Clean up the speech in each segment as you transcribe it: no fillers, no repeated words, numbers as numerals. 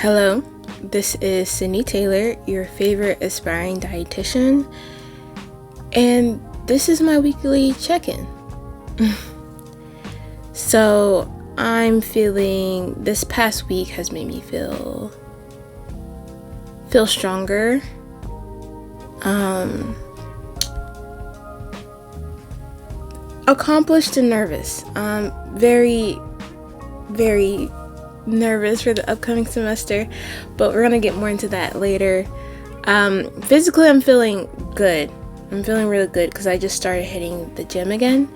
Hello, this is Sydney Taylor, your favorite aspiring dietitian, and this is my weekly check-in. So, I'm feeling, this past week has made me feel stronger. Accomplished and nervous. Very, very nervous for the upcoming semester, but we're gonna get more into that later. Physically, I'm feeling good. I'm feeling really good because I just started hitting the gym again,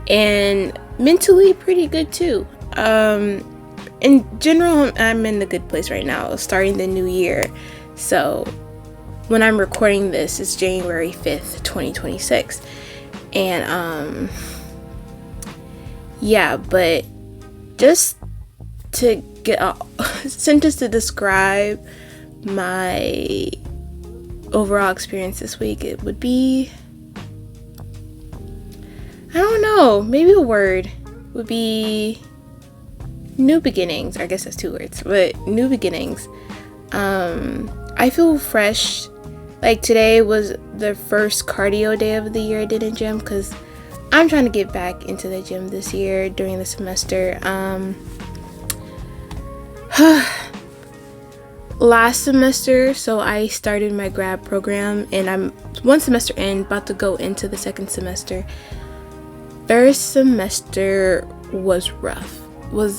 and mentally pretty good too. In general, I'm in a good place right now, starting the new year. So when I'm recording this, it's January 5th, 2026. And yeah, but just to get a sentence to describe my overall experience this week, it would be, I don't know, maybe a word would be new beginnings. I guess that's 2 words, but new beginnings. I feel fresh. Like today was the first cardio day of the year I did in gym because I'm trying to get back into the gym this year during the semester. Last semester, so I started my grad program and I'm 1 semester in, about to go into the 2nd semester. First semester was rough.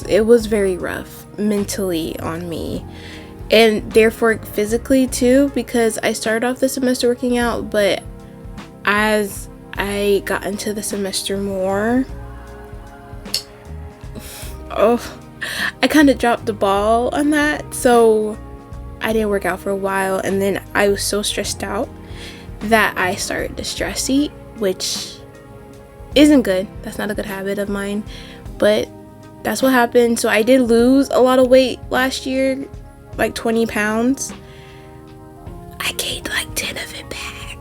It was very rough mentally on me. And therefore physically too, because I started off the semester working out, but as I got into the semester more, I kind of dropped the ball on that. So I didn't work out for a while, and then I was so stressed out that I started to stress eat, which isn't good. That's not a good habit of mine, but that's what happened. So I did lose a lot of weight last year, like 20 pounds. I gained like 10 of it back.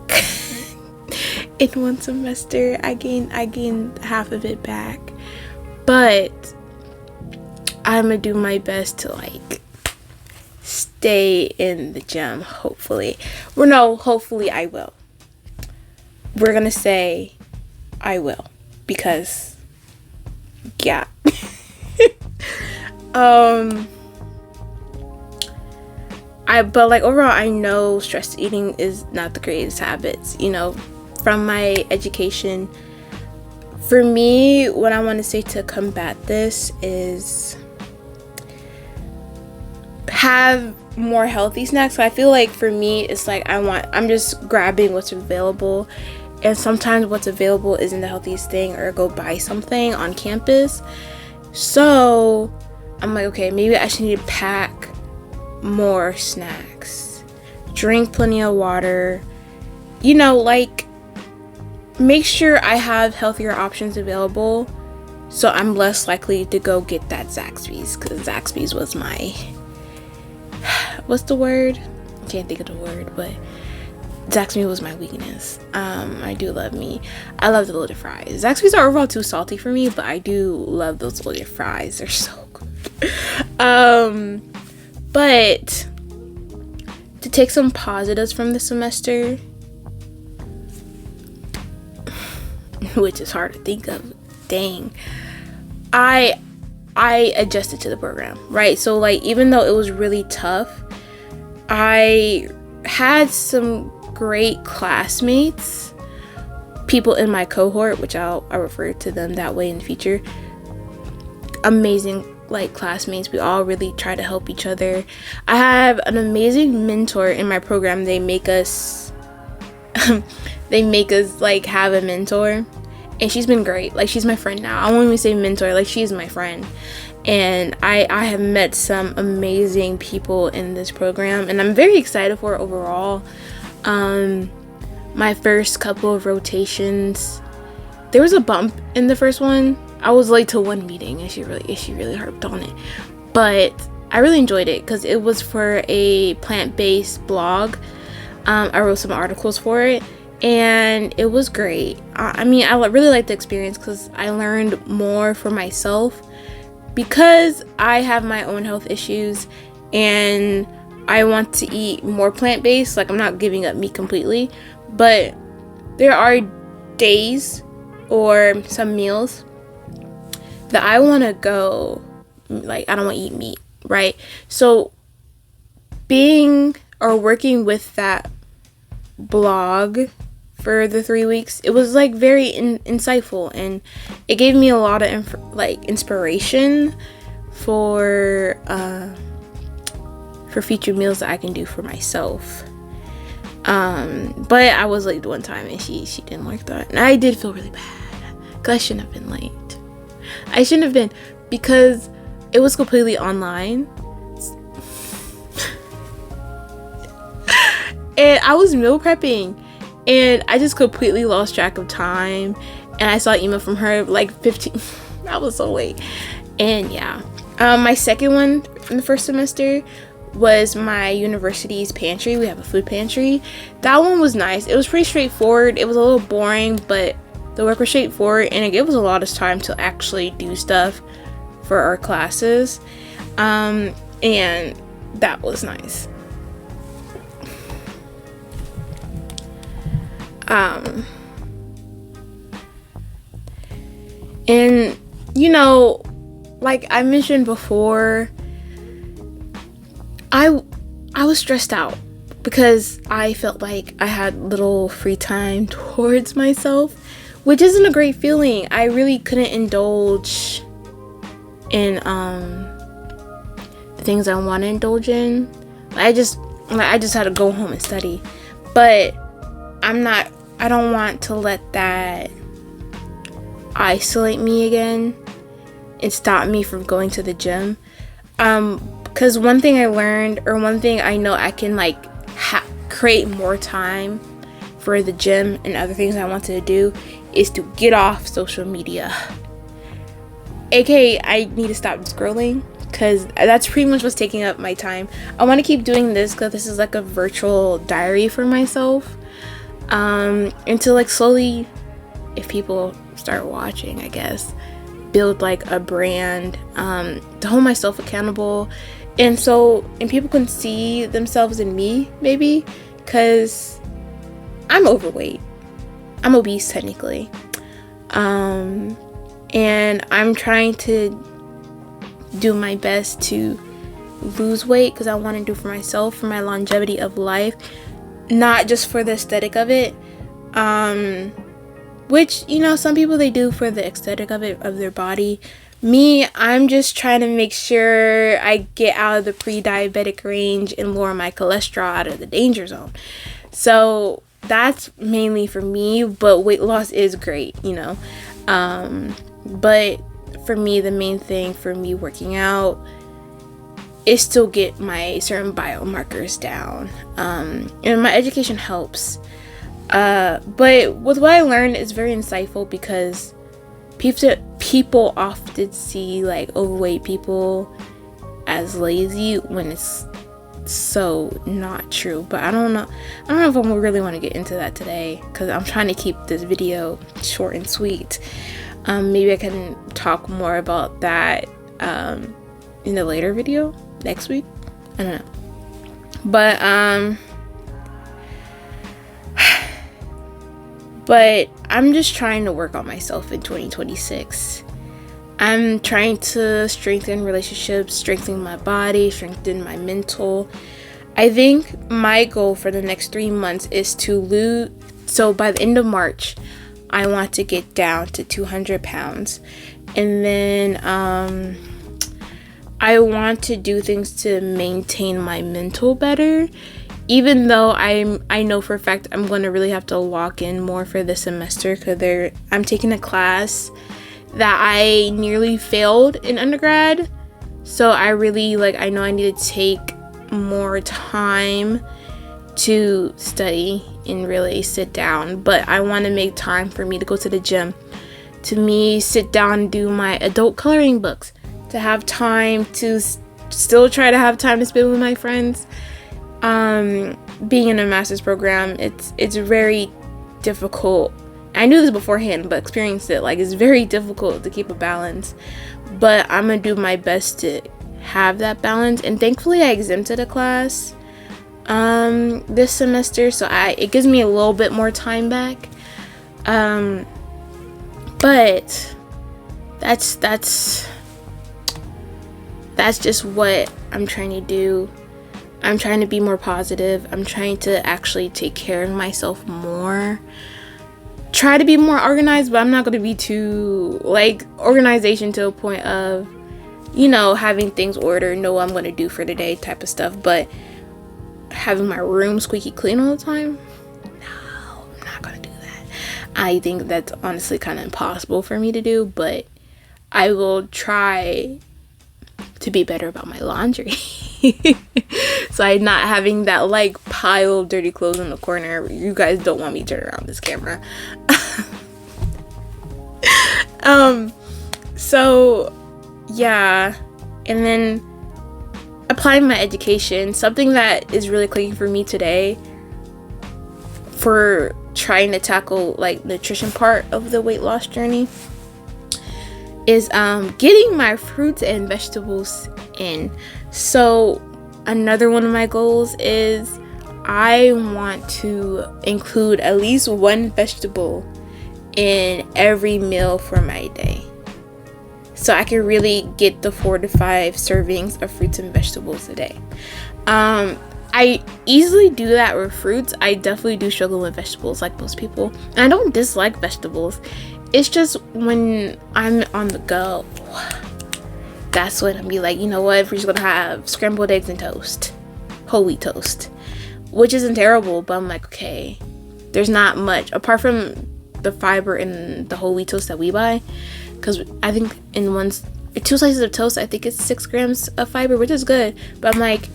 In 1 semester, I gained half of it back. But I'm gonna do my best to like stay in the gym, hopefully. Well, no, hopefully I will. We're gonna say I will, because yeah. But like overall, I know stress eating is not the greatest habits, from my education. For me, what I want to say to combat this is have more healthy snacks. So I feel like for me, it's like I'm just grabbing what's available, and sometimes what's available isn't the healthiest thing, or go buy something on campus. So I'm like, okay, maybe I should need to pack more snacks, drink plenty of water, like make sure I have healthier options available, so I'm less likely to go get that Zaxby's, because Zaxby's was my, what's the word? I can't think of the word, but Zaxby's was my weakness. I do love me. I love the loaded fries. Zaxby's are overall too salty for me, but I do love those loaded fries. They're so good. But to take some positives from the semester, which is hard to think of, dang, I adjusted to the program, right? So like, even though it was really tough, I had some great classmates, people in my cohort, which I'll refer to them that way in the future. Amazing like classmates. We all really try to help each other. I have an amazing mentor in my program. They make us like have a mentor, and she's been great. Like, she's my friend now. I won't even say mentor, like she's my friend. And I have met some amazing people in this program, and I'm very excited for it overall. My first couple of rotations, there was a bump in the first one. I was late to 1 meeting, and she really harped on it, but I really enjoyed it because it was for a plant-based blog. I wrote some articles for it, and it was great. I really liked the experience because I learned more for myself, because I have my own health issues and I want to eat more plant-based. Like, I'm not giving up meat completely, but there are days or some meals that I want to go, like, I don't want to eat meat, right? So being or working with that blog for the 3 weeks, it was like very insightful, and it gave me a lot of inspiration for future meals that I can do for myself. But I was late one time, and she didn't like that, and I did feel really bad because I shouldn't have been late. I shouldn't have been, because it was completely online. And I was meal prepping, and I just completely lost track of time, and I saw an email from her like 15. I was so late. And yeah, my second one in the first semester was my university's pantry. We have a food pantry. That one was nice. It was pretty straightforward. It was a little boring, but the work was straightforward, and it gave us a lot of time to actually do stuff for our classes, and that was nice. And you know, like I mentioned before, I was stressed out because I felt like I had little free time towards myself, which isn't a great feeling. I really couldn't indulge in the things I want to indulge in. I just had to go home and study, but I don't want to let that isolate me again and stop me from going to the gym. Because one thing I learned, or one thing I know I can like create more time for the gym and other things I wanted to do, is to get off social media. AKA, I need to stop scrolling, because that's pretty much what's taking up my time. I want to keep doing this because this is like a virtual diary for myself. And to like slowly, if people start watching, I guess, build like a brand, to hold myself accountable, and people can see themselves in me, maybe, because I'm overweight. I'm obese technically, and I'm trying to do my best to lose weight because I want to do for myself, for my longevity of life, not just for the aesthetic of it, which, you know, some people, they do for the aesthetic of it, of their body. Me, I'm just trying to make sure I get out of the pre-diabetic range and lower my cholesterol out of the danger zone. So that's mainly for me, but weight loss is great, you know. But for me, the main thing for me working out is to get my certain biomarkers down. And my education helps. But with what I learned, is very insightful, because people often see like overweight people as lazy, when it's so not true. But I don't know if I really want to get into that today, because I'm trying to keep this video short and sweet. Maybe I can talk more about that in a later video next week. I don't know. But I'm just trying to work on myself in 2026. I'm trying to strengthen relationships, strengthen my body, strengthen my mental. I think my goal for the next 3 months is to lose. So by the end of March, I want to get down to 200 pounds. And then I want to do things to maintain my mental better. Even though I know for a fact I'm going to really have to lock in more for this semester, because I'm taking a class that I nearly failed in undergrad. So I know I need to take more time to study and really sit down. But I want to make time for me to go to the gym, to me sit down and do my adult coloring books, to have time to still try to have time to spend with my friends. Being in a master's program, it's very difficult. I knew this beforehand, but experienced it. Like, it's very difficult to keep a balance. But I'm gonna do my best to have that balance. And thankfully I exempted a class this semester, so it gives me a little bit more time back. But that's just what I'm trying to do. I'm trying to be more positive. I'm trying to actually take care of myself more. Try to be more organized, but I'm not going to be too, like, organization to a point of, you know, having things ordered, know what I'm going to do for the day type of stuff. But having my room squeaky clean all the time, no, I'm not going to do that. I think that's honestly kind of impossible for me to do, but I will try to be better about my laundry. So I'm not having that like pile of dirty clothes in the corner. You guys don't want me to turn around this camera. So yeah, and then applying my education, something that is really clicking for me today for trying to tackle like nutrition part of the weight loss journey is getting my fruits and vegetables in. So another one of my goals is I want to include at least one vegetable in every meal for my day, so I can really get the 4 to 5 servings of fruits and vegetables a day. I easily do that with fruits. I definitely do struggle with vegetables like most people. And I don't dislike vegetables. It's just when I'm on the go, that's when I'll be like, you know what, we're just gonna have scrambled eggs and toast, whole wheat toast, which isn't terrible, but I'm like, okay, there's not much apart from the fiber in the whole wheat toast that we buy, because I think in 2 slices of toast, I think it's 6 grams of fiber, which is good, but I'm like,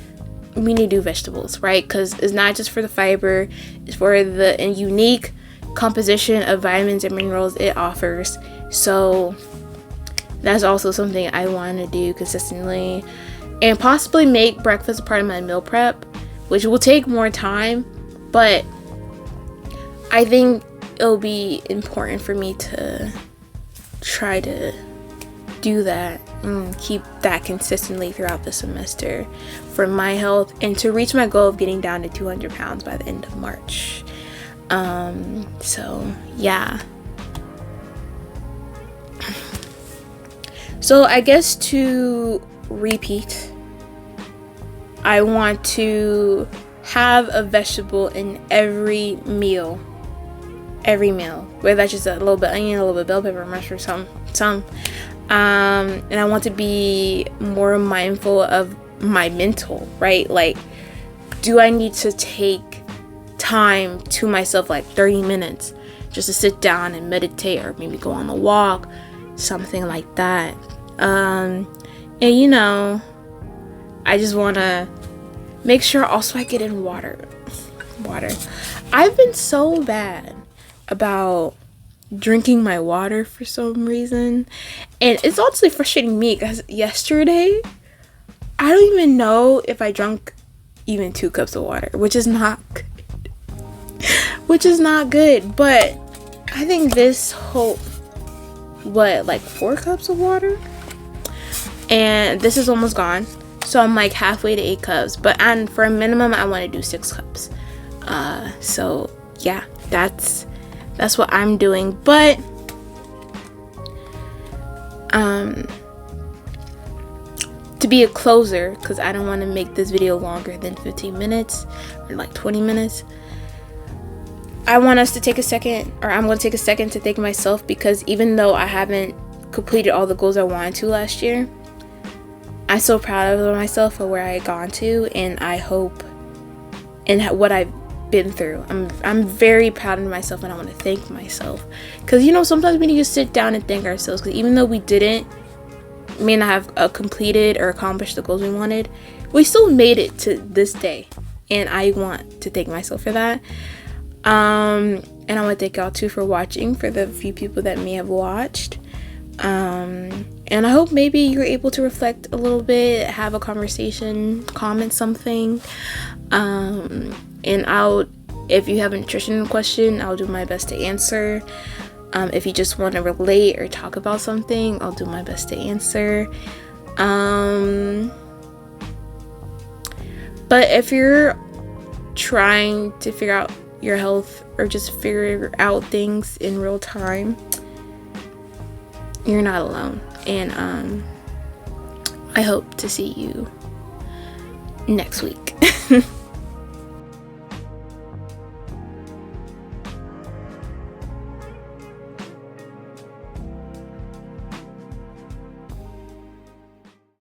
we need to do vegetables, right? Because it's not just for the fiber, it's for the unique composition of vitamins and minerals it offers. So that's also something I want to do consistently, and possibly make breakfast a part of my meal prep, which will take more time, but I think it'll be important for me to try to do that and keep that consistently throughout the semester for my health and to reach my goal of getting down to 200 pounds by the end of March. So yeah. So I guess to repeat, I want to have a vegetable in every meal, whether that's just a little bit onion, a little bit bell pepper, mushroom, some. And I want to be more mindful of my mental, right? Like, do I need to take time to myself, like 30 minutes, just to sit down and meditate, or maybe go on a walk, something like that. And you know, I just want to make sure also I get in water. I've been so bad about drinking my water for some reason, and it's honestly frustrating me because yesterday I don't even know if I drank even 2 cups of water, which is not good. But I think this whole 4 cups of water, and this is almost gone, so I'm like halfway to 8 cups, and for a minimum I want to do 6 cups. So yeah, that's what I'm doing. But to be a closer, because I don't want to make this video longer than 15 minutes or like 20 minutes, I want us to take a second, or I'm going to take a second to thank myself, because even though I haven't completed all the goals I wanted to last year, I'm so proud of myself for where I gone to, and I hope, and what I've been through. I'm very proud of myself, and I want to thank myself, because you know, sometimes we need to sit down and thank ourselves, because even though we may not have completed or accomplished the goals we wanted, we still made it to this day, and I want to thank myself for that. And I want to thank y'all too for watching, for the few people that may have watched. And I hope maybe you're able to reflect a little bit, have a conversation, comment something. And if you have a nutrition question, I'll do my best to answer. If you just want to relate or talk about something, I'll do my best to answer. But if you're trying to figure out your health or just figure out things in real time, you're not alone. And I hope to see you next week.